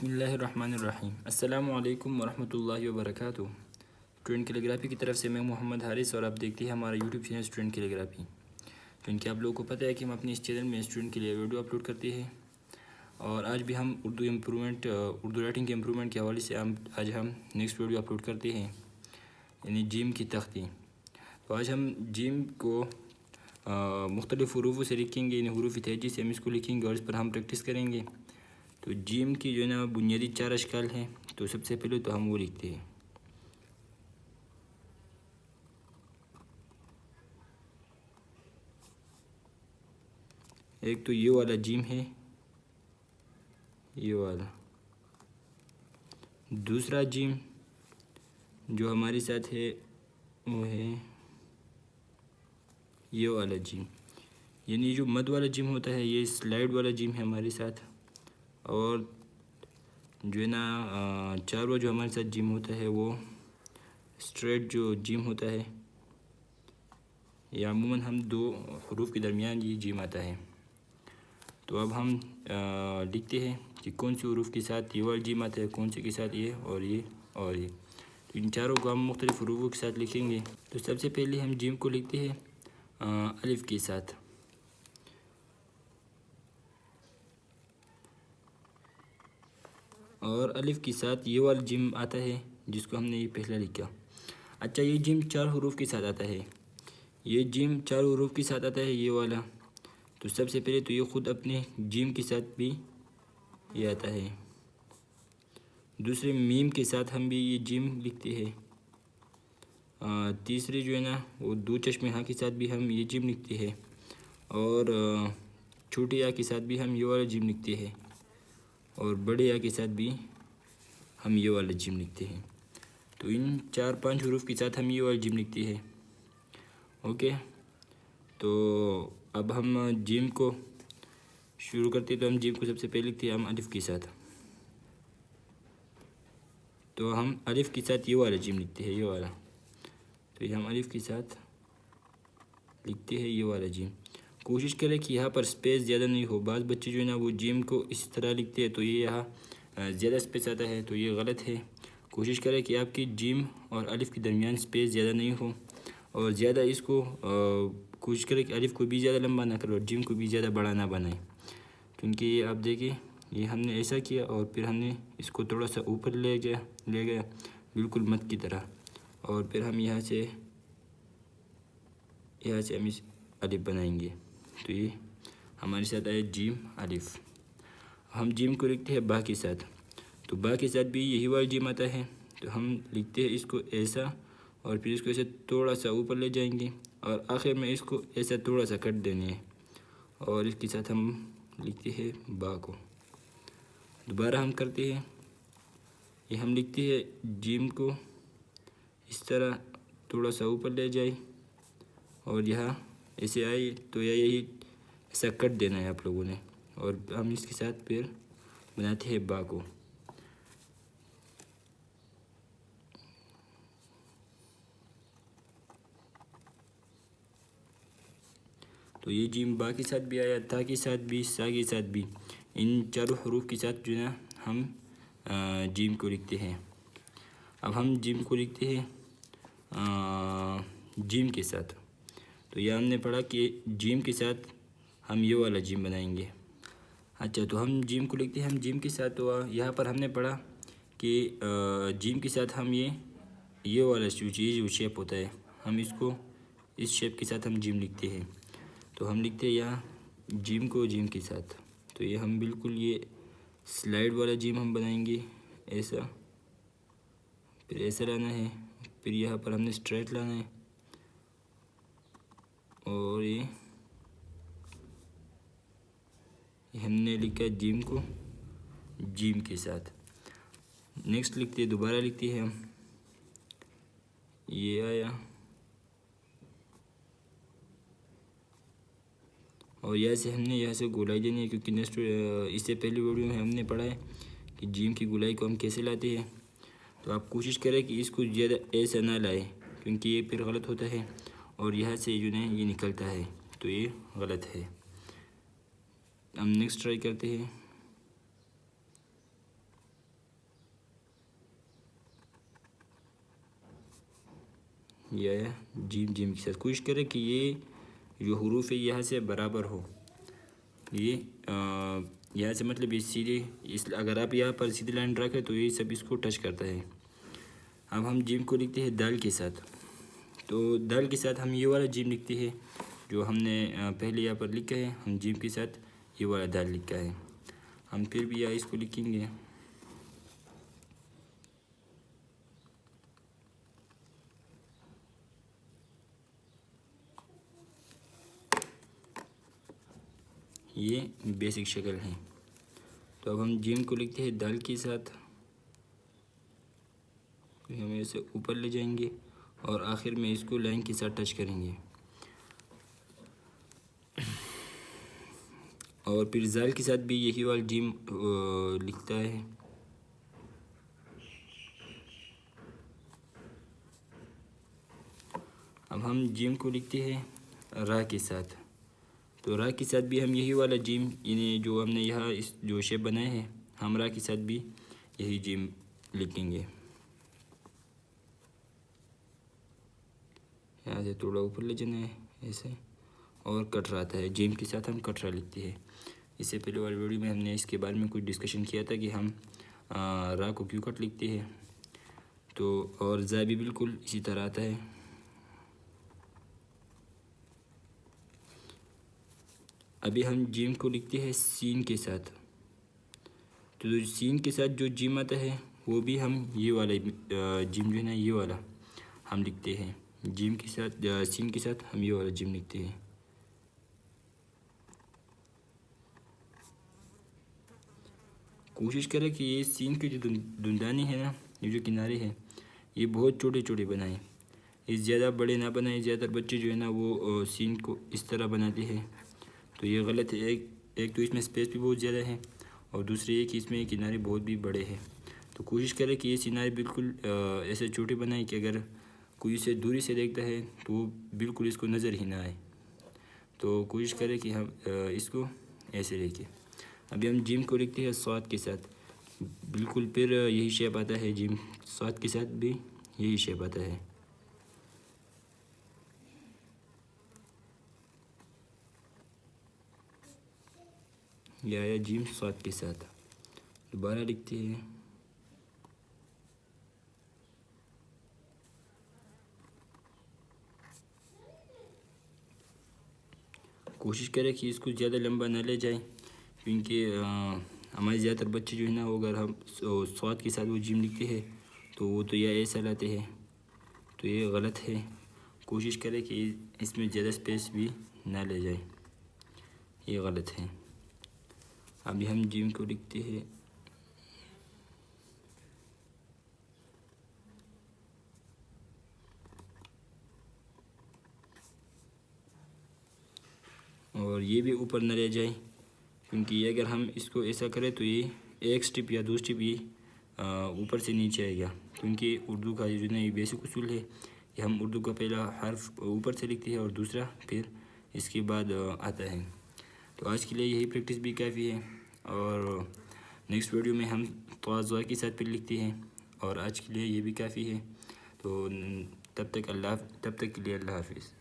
بسم اللہ الرحمن الرحیم۔ السلام علیکم ورحمۃ اللہ وبرکاتہ۔ اسٹوڈنٹ کیلیگرافی کی طرف سے میں محمد حارث اور آپ دیکھتے ہیں ہمارا یوٹیوب چینل اسٹوڈنٹ کیلیگرافی۔ کیونکہ آپ لوگوں کو پتہ ہے کہ ہم اپنے اس چینل میں اسٹوڈنٹ کے لیے ویڈیو اپلوڈ کرتے ہیں، اور آج بھی ہم اردو رائٹنگ کے امپرومنٹ کے حوالے سے آج ہم نیکسٹ ویڈیو اپلوڈ کرتے ہیں، یعنی جیم کی تختی۔ تو آج ہم جیم کو مختلف حروفوں سے لکھیں گے، یعنی حروف تہجی سے ہم اس کو لکھیں گے اور اس پر ہم پریکٹس کریں گے۔ تو جیم کی جو ہے نا بنیادی 4 اشکال ہیں، تو سب سے پہلے تو ہم وہ لکھتے ہیں۔ ایک تو یہ والا جیم ہے، یہ والا۔ دوسرا جیم جو ہمارے ساتھ ہے وہ ہے یہ والا جیم، یعنی جو مد والا جیم ہوتا ہے یہ سلائڈ والا جیم ہے ہمارے ساتھ۔ اور جو ہے نا چارواں جو ہمارے ساتھ جیم ہوتا ہے وہ اسٹریٹ جو جیم ہوتا ہے، یا عموماً ہم 2 حروف کے درمیان یہ جیم آتا ہے۔ تو اب ہم لکھتے ہیں کہ کون سے حروف کے ساتھ یہ والا جیم آتا ہے، کون سے کے ساتھ یہ اور یہ اور یہ۔ تو ان چاروں کو ہم مختلف حروفوں کے ساتھ لکھیں گے۔ تو سب سے پہلے ہم جیم کو لکھتے ہیں الف کے ساتھ، اور الف کے ساتھ یہ والا جیم آتا ہے جس کو ہم نے یہ پہلا لکھا۔ اچھا، یہ جیم 4 حروف کے ساتھ آتا ہے، یہ جیم 4 حروف کے ساتھ آتا ہے یہ والا۔ تو سب سے پہلے تو یہ خود اپنے جیم کے ساتھ بھی یہ آتا ہے۔ دوسرے میم کے ساتھ ہم بھی یہ جیم لکھتے ہیں۔ تیسرے جو ہے نا وہ 2 چشمے ہاں کے ساتھ بھی ہم یہ جیم لکھتے ہیں، اور چھوٹے یا کے ساتھ بھی ہم یہ والا جیم لکھتے ہیں، اور بڑے یا کے ساتھ بھی ہم یہ والا جیم لکھتے ہیں۔ تو ان 4-5 حروف کے ساتھ ہم یہ والا جیم لکھتے ہیں۔ اوکے، تو اب ہم جیم کو شروع کرتے ہیں۔ تو ہم جیم کو سب سے پہلے لکھتے ہیں ہم الف کے ساتھ۔ تو ہم الف کے ساتھ یہ والا جیم لکھتے ہیں، یہ والا۔ تو یہ ہم الف کے ساتھ لکھتے ہیں یہ والا جیم۔ کوشش کریں کہ یہاں پر سپیس زیادہ نہیں ہو۔ بعض بچے جو ہے نا وہ جیم کو اس طرح لکھتے ہیں تو یہ یہاں زیادہ سپیس آتا ہے، تو یہ غلط ہے۔ کوشش کریں کہ آپ کی جیم اور الف کے درمیان سپیس زیادہ نہیں ہو، اور زیادہ اس کو کوشش کریں کہ الف کو بھی زیادہ لمبا نہ کرو اور جیم کو بھی زیادہ بڑا نہ بنائیں۔ کیونکہ یہ آپ دیکھیں، یہ ہم نے ایسا کیا اور پھر ہم نے اس کو تھوڑا سا اوپر لے گیا بالکل مد کی طرح، اور پھر ہم یہاں سے ہم اس الف بنائیں گے۔ تو یہ ہمارے ساتھ آیا جیم الف۔ ہم جیم کو لکھتے ہیں با کے ساتھ۔ تو با کے ساتھ بھی یہی والا جیم آتا ہے، تو ہم لکھتے ہیں اس کو ایسا، اور پھر اس کو ایسے تھوڑا سا اوپر لے جائیں گے، اور آخر میں اس کو ایسا تھوڑا سا کٹ دینے ہیں، اور اس کے ساتھ ہم لکھتے ہیں با کو۔ دوبارہ ہم کرتے ہیں، یہ ہم لکھتے ہیں جیم کو اس طرح تھوڑا سا اوپر لے جائے، اور یہاں ایسے آئے تو یہی ایسا کٹ دینا ہے آپ لوگوں نے، اور ہم اس کے ساتھ پھر بناتے ہیں با کو۔ تو یہ جیم با کے ساتھ بھی آیا، تا کے ساتھ بھی، سا کے ساتھ بھی۔ ان 4 حروف کے ساتھ جو ہے نا ہم جیم کو لکھتے ہیں۔ اب ہم جیم کو لکھتے ہیں جیم کے ساتھ۔ تو یہ ہم نے پڑھا کہ جیم کے ساتھ ہم یہ والا جیم بنائیں گے۔ اچھا، تو ہم جیم کو لکھتے ہیں ہم جیم کے ساتھ۔ تو یہاں پر ہم نے پڑھا کہ جیم کے ساتھ ہم یہ والا جو شیپ ہوتا ہے، ہم اس کو اس شیپ کے ساتھ ہم جیم لکھتے ہیں۔ تو ہم لکھتے ہیں یہاں جیم کو جیم کے ساتھ۔ تو یہ ہم بالکل یہ سلائڈ والا جیم ہم بنائیں گے، ایسا، پھر ایسا لانا ہے، پھر یہاں پر ہم نے اسٹریٹ لانا ہے، اور یہ ہم نے لکھا جیم کو جیم کے ساتھ۔ نیکسٹ لکھتے ہیں، دوبارہ لکھتے ہیں ہم، یہ آیا، اور یہاں سے گولائی دینی ہے، کیونکہ نیکسٹ اس سے پہلی ویڈیو میں ہم نے پڑھا ہے کہ جیم کی گولائی کو ہم کیسے لاتے ہیں۔ تو آپ کوشش کریں کہ اس کو زیادہ ایسا نہ لائیں، کیونکہ یہ پھر غلط ہوتا ہے، اور یہاں سے جو ہے یہ نکلتا ہے، تو یہ غلط ہے۔ ہم نیکسٹ ٹرائی کرتے ہیں۔ یہ آیا جیم جیم کے ساتھ. کوشش کریں کہ یہ جو حروف ہے یہاں سے برابر ہو. یہ یہاں سے مطلب یہ سیدھے اگر آپ یہاں پر سیدھی لائن رکھیں تو یہ سب اس کو ٹچ کرتا ہے. اب ہم جیم کو لکھتے ہیں دال کے ساتھ. تو دال کے ساتھ ہم یہ والا جیم لکھتے ہیں جو ہم نے پہلے یہاں پر لکھا ہے. ہم جیم کے ساتھ یہ والا دال لکھا ہے. ہم پھر بھی یہاں اس کو لکھیں گے. یہ بیسک شکل ہے. تو اب ہم جیم کو لکھتے ہیں دال کے ساتھ. ہم اسے اوپر لے جائیں گے اور آخر میں اس کو لائن کے ساتھ ٹچ کریں گے. اور پھر زال کے ساتھ بھی یہی والا جیم لکھتا ہے. اب ہم جیم کو لکھتے ہیں را کے ساتھ. تو را کے ساتھ بھی ہم یہی والا جیم یعنی جو ہم نے یہاں اس جو شیپ بنائے ہیں ہم را کے ساتھ بھی یہی جیم لکھیں گے. یہاں سے تھوڑا اوپر لے جانا ہے ایسے اور کٹرا آتا ہے. جیم کے ساتھ ہم کٹرا لکھتے ہیں. اس سے پہلے والی ویڈیو میں ہم نے اس کے بارے میں کچھ ڈسکشن کیا تھا کہ ہم را کو کیوں کٹ لکھتے ہیں. تو اور زا بھی بالکل اسی طرح آتا ہے. ابھی ہم جیم کو لکھتے ہیں سین کے ساتھ. تو سین کے ساتھ جو جیم آتا ہے وہ بھی ہم یہ والا جیم جو ہے نا یہ والا ہم لکھتے ہیں. جیم کے ساتھ سین کے ساتھ ہم یہ والا جیم لکھتے ہیں. کوشش کریں کہ یہ سین کے جو دندانی ہے نا یہ جو کنارے ہیں یہ بہت چھوٹے چھوٹے بنائیں. یہ زیادہ بڑے نہ بنائیں. زیادہ تر بچے جو ہے نا وہ سین کو اس طرح بناتے ہیں تو یہ غلط ہے. ایک تو اس میں اسپیس بھی بہت زیادہ ہے اور دوسری یہ کہ اس میں کنارے بہت بھی بڑے ہیں. تو کوشش کریں کہ یہ کنارے بالکل ایسے چھوٹے بنائیں کہ اگر کوئی اسے دوری سے دیکھتا ہے تو وہ بالکل اس کو نظر ہی نہ آئے. تو کوشش کریں کہ ہم اس کو ایسے لکھیں. ابھی ہم جیم کو لکھتے ہیں صاد کے ساتھ. بالکل پھر یہی شیپ آتا ہے. جیم صاد کے ساتھ بھی یہی شیپ آتا ہے. یہ آیا جیم صاد کے ساتھ. دوبارہ لکھتے ہیں. کوشش کریں کہ اس کو زیادہ لمبا نہ لے جائیں کیونکہ ہمارے زیادہ تر بچے جو ہے نا وہ اگر ہم صاد کے ساتھ وہ جیم لکھتے ہیں تو وہ تو یہ ایسا لاتے ہیں تو یہ غلط ہے. کوشش کریں کہ اس میں زیادہ اسپیس بھی نہ لے جائیں. یہ غلط ہے. ابھی ہم جیم کو لکھتے ہیں اور یہ بھی اوپر نہ لے جائیں کیونکہ یہ اگر ہم اس کو ایسا کریں تو یہ ایک سٹپ یا دو سٹپ یہ اوپر سے نیچے آئے گا. کیونکہ اردو کا جو ہے یہ بیسک اصول ہے کہ ہم اردو کا پہلا حرف اوپر سے لکھتے ہیں اور دوسرا پھر اس کے بعد آتا ہے. تو آج کے لیے یہی پریکٹس بھی کافی ہے اور نیکسٹ ویڈیو میں ہم توازوا کے ساتھ پھر لکھتے ہیں اور آج کے لیے یہ بھی کافی ہے. تو تب تک کے لیے اللہ حافظ.